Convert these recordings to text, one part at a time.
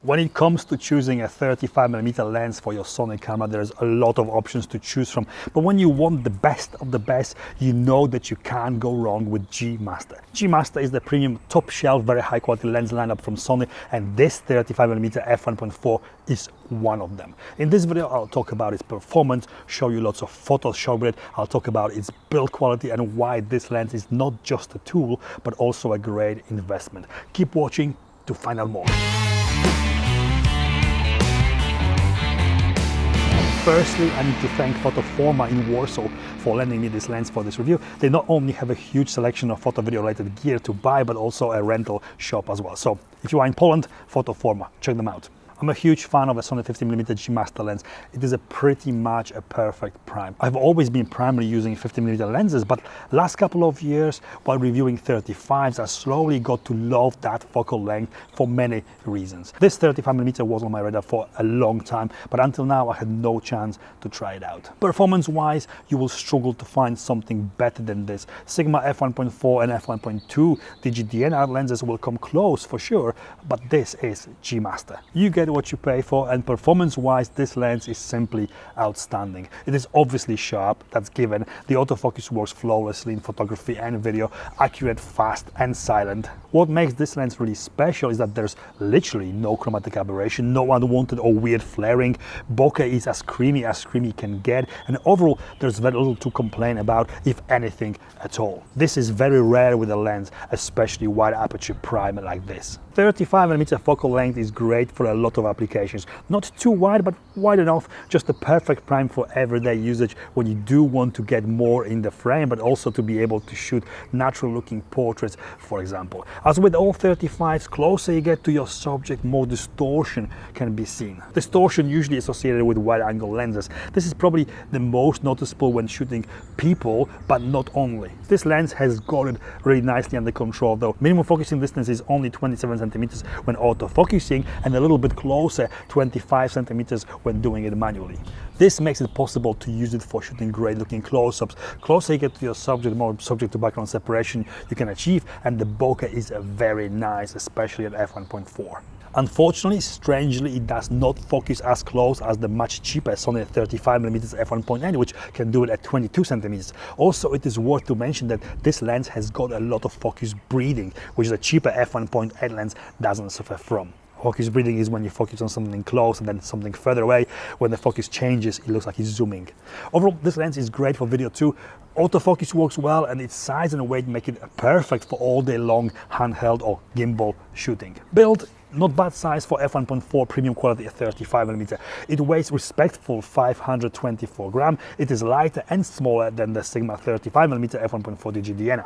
When it comes to choosing a 35mm lens for your Sony camera, there's a lot of options to choose from. But when you want the best of the best, you know that you can't go wrong with G Master. G Master is the premium top shelf, very high quality lens lineup from Sony, and this 35mm f1.4 is one of them. In this video, I'll talk about its performance, show you lots of photos shown with it. I'll talk about its build quality and why this lens is not just a tool, but also a great investment. Keep watching to find out more. Firstly, I need to thank FotoForma in Warsaw for lending me this lens for this review. They not only have a huge selection of photo video related gear to buy, but also a rental shop as well. So if you are in Poland, FotoForma, check them out. I'm a huge fan of a Sony 35mm G Master lens. It is pretty much a perfect prime. I've always been primarily using 50mm lenses, but last couple of years while reviewing 35s, I slowly got to love that focal length for many reasons. This 35mm was on my radar for a long time, but until now I had no chance to try it out. Performance-wise, you will struggle to find something better than this. Sigma f1.4 and f1.2 DigiDNR lenses will come close for sure, but this is G Master. You get what you pay for, and performance-wise, this lens is simply outstanding. It is obviously sharp, that's given. The autofocus works flawlessly in photography and video, accurate, fast, and silent. What makes this lens really special is that there's literally no chromatic aberration, no unwanted or weird flaring. Bokeh is as creamy can get, and overall, there's very little to complain about, if anything at all. This is very rare with a lens, especially wide aperture prime like this. 35mm focal length is great for a lot of applications. Not too wide, but wide enough, just the perfect prime for everyday usage when you do want to get more in the frame, but also to be able to shoot natural looking portraits, for example. As with all 35s, closer you get to your subject, more distortion can be seen. Distortion usually associated with wide angle lenses. This is probably the most noticeable when shooting people, but not only. This lens has got it really nicely under control though. Minimum focusing distance is only 27 centimeters when autofocusing, and a little bit closer, 25 centimeters when doing it manually. This makes it possible to use it for shooting great looking close-ups. Closer you get to your subject, more subject to background separation you can achieve, and the bokeh is very nice, especially at f1.4. Unfortunately, strangely, it does not focus as close as the much cheaper Sony 35mm f1.8, which can do it at 22 centimeters. Also, it is worth to mention that this lens has got a lot of focus breathing, which the cheaper f1.8 lens doesn't suffer from. Focus breathing is when you focus on something close and then something further away. When the focus changes, it looks like it's zooming. Overall, this lens is great for video too. Autofocus works well, and its size and weight make it perfect for all day long handheld or gimbal shooting. Build, not bad size for f1.4 premium quality at 35mm. It weighs respectful 524 grams. It is lighter and smaller than the Sigma 35mm f1.4 DigiDNR.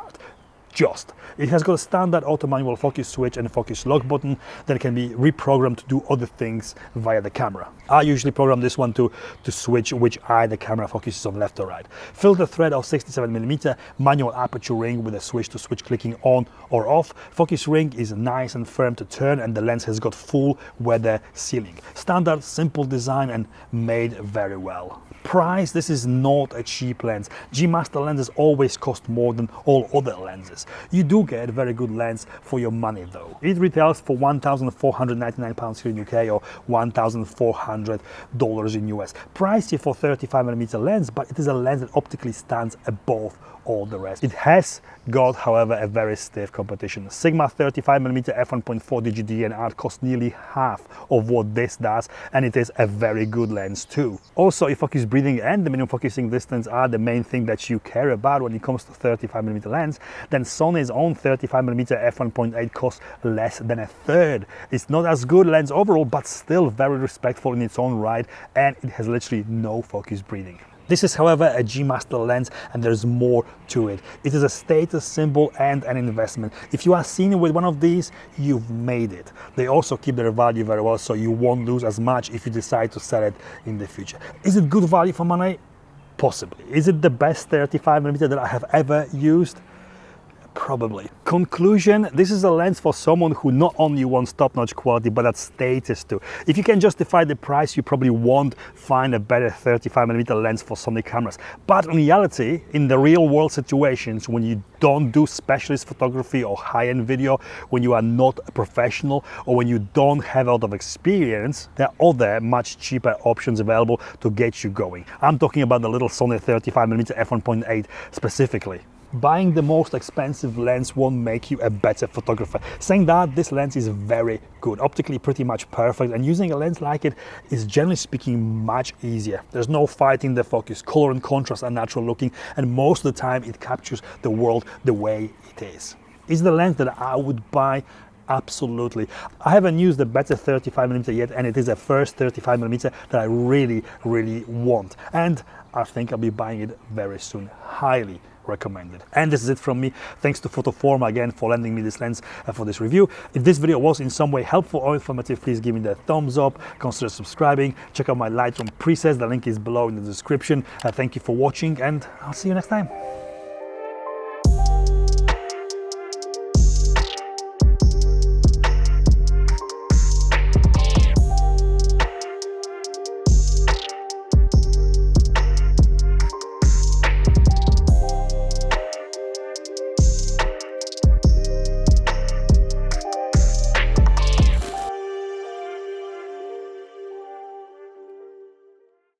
It has got a standard auto manual focus switch and focus lock button that can be reprogrammed to do other things via the camera. I usually program this one to switch which eye the camera focuses on, left or right. Filter thread of 67mm, manual aperture ring with a switch to switch clicking on or off. Focus ring is nice and firm to turn, and the lens has got full weather sealing. Standard, simple design and made very well. Price, this is not a cheap lens. G Master lenses always cost more than all other lenses. You do get a very good lens for your money though. It retails for £1,499 here in UK or $1,400 in US. Pricey for 35mm lens, but it is a lens that optically stands above all the rest. It has got, however, a very stiff competition. Sigma 35mm f1.4 DigiDNR costs nearly half of what this does, and it is a very good lens too. Also, if focus breathing and the minimum focusing distance are the main thing that you care about when it comes to 35mm lens, then Sony's own 35mm f1.8 costs less than a third. It's not as good lens overall, but still very respectful in its own right, and it has literally no focus breathing. This is, however, a G Master lens, and there's more to it. It is a status symbol and an investment. If you are seen with one of these, you've made it. They also keep their value very well, so you won't lose as much if you decide to sell it in the future. Is it good value for money? Possibly. Is it the best 35mm that I have ever used? Probably. Conclusion, this is a lens for someone who not only wants top-notch quality, but that status too. If you can justify the price, you probably won't find a better 35mm lens for Sony cameras. But in reality, in the real world situations, when you don't do specialist photography or high-end video, when you are not a professional, or when you don't have a lot of experience, there are other much cheaper options available to get you going. I'm talking about the little Sony 35mm F1.8 specifically. Buying the most expensive lens won't make you a better photographer. Saying that, this lens is very good, optically pretty much perfect, and using a lens like it is generally speaking much easier. There's no fighting the focus, color and contrast are natural looking, and most of the time it captures the world the way it is. Is the lens that I would buy? Absolutely. I haven't used a better 35mm yet, and it is a first 35mm that I really want, and I think I'll be buying it very soon. Highly recommended. And this is it from me. Thanks to FotoForma again for lending me this lens for this review. If this video was in some way helpful or informative, please give me the thumbs up, consider subscribing, check out my Lightroom presets, the link is below in the description. Thank you for watching, and I'll see you next time.